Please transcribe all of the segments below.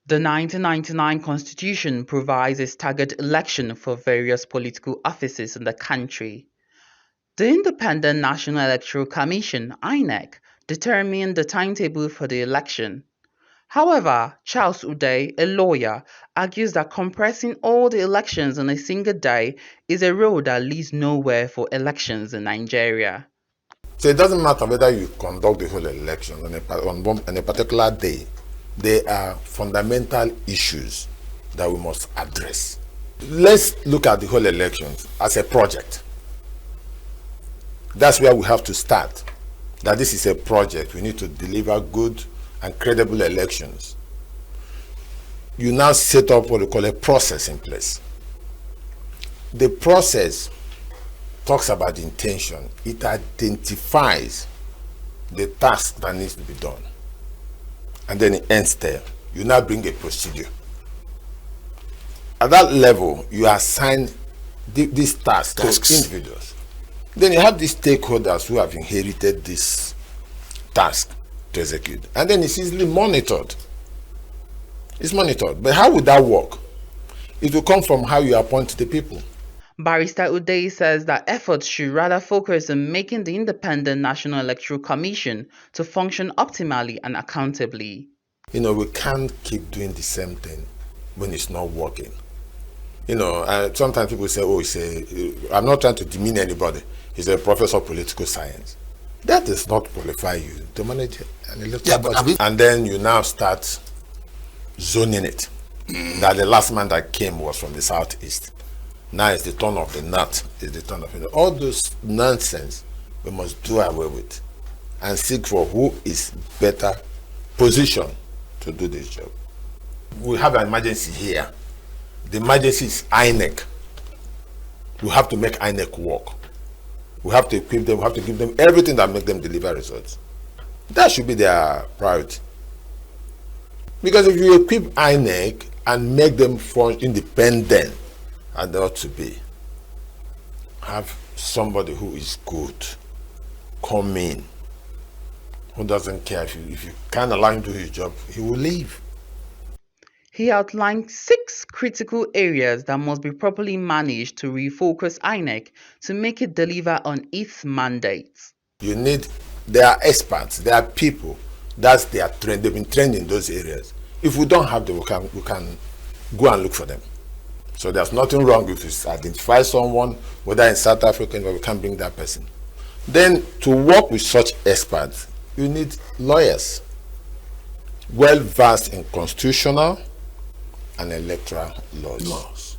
The 1999 Constitution provides a staggered election for various political offices in the country. The Independent National Electoral Commission (INEC) determined the timetable for the election. However, Charles Uday, a lawyer, argues that compressing all the elections on a single day is a road that leads nowhere for elections in Nigeria. So it doesn't matter whether you conduct the whole election on a particular day. There are fundamental issues that we must address. Let's look at the whole elections as a project. That's where we have to start. That this is a project. We need to deliver good and credible elections. You now set up what we call a process in place. The process talks about the intention. It identifies the task that needs to be done. And then it ends there. You now bring a procedure. At that level, you assign these tasks to individuals. Then you have these stakeholders who have inherited this task to execute. And then it's easily monitored. It's monitored. But how would that work? It will come from how you appoint the people. Barrister Uday says that efforts should rather focus on making the Independent National Electoral Commission to function optimally and accountably. We can't keep doing the same thing when it's not working. Sometimes people say, I'm not trying to demean anybody. He's a professor of political science. That does not qualify you to manage an electoral body. And then you now start zoning it. That the last man that came was from the southeast. Now it's the turn of the nut. It's the turn of all those nonsense we must do away with and seek for who is better positioned to do this job. We have an emergency here. The emergency is INEC. We have to make INEC work. We have to equip them, we have to give them everything that makes them deliver results. That should be their priority. Because if you equip INEC and make them function independent, and they ought to be, have somebody who is good come in, who doesn't care. If you can't allow him to do his job, he will leave. He outlined 6 critical areas that must be properly managed to refocus INEC to make it deliver on its mandates. There are experts, there are people, that's their trend, they've been trained in those areas. If we don't have them, we can go and look for them. So there's nothing wrong if you identify someone, whether in South Africa, but we can bring that person. Then to work with such experts, you need lawyers, well versed in constitutional and electoral laws.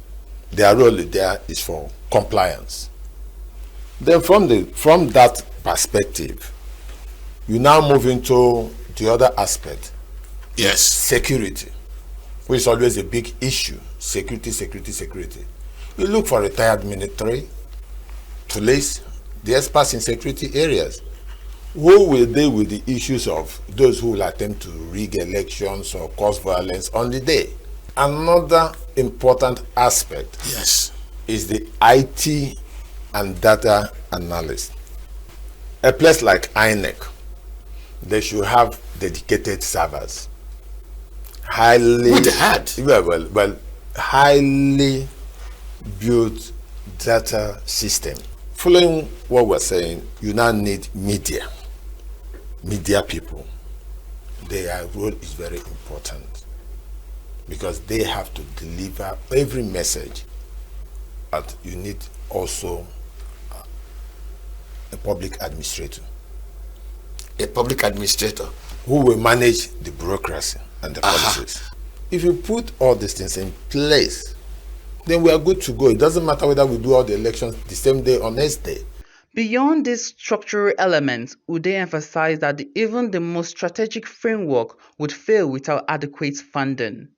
Their role there is for compliance. Then from that perspective, you now move into the other aspect. Yes. Security, which is always a big issue. Security. You look for retired military, police, the experts in security areas. Who will deal with the issues of those who will attempt to rig elections or cause violence on the day? Another important aspect is the IT and data analyst. A place like INEC, they should have dedicated servers. Highly built data system. Following what we're saying, you now need media people. Their role is very important because they have to deliver every message. But you need also a public administrator. A public administrator who will manage the bureaucracy and the policies. If you put all these things in place, then we are good to go. It doesn't matter whether we do all the elections the same day or next day. Beyond these structural elements, Uday emphasized that even the most strategic framework would fail without adequate funding.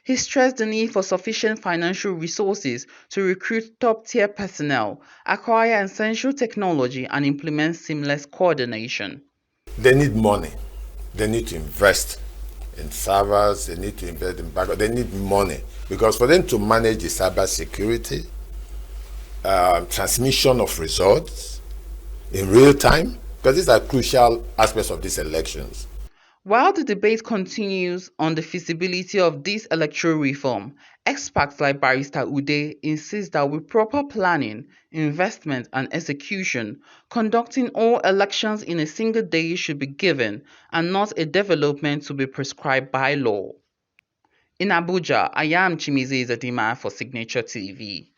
He stressed the need for sufficient financial resources to recruit top-tier personnel, acquire essential technology, and implement seamless coordination. They need money. They need to invest in servers. They need to invest in backup. They need money because for them to manage the cyber security, transmission of results in real time, because these are crucial aspects of these elections. While the debate continues on the feasibility of this electoral reform, experts like Barrister Ude insist that with proper planning, investment, and execution, conducting all elections in a single day should be given and not a development to be prescribed by law. In Abuja, I am Chimize Zadima for Signature TV.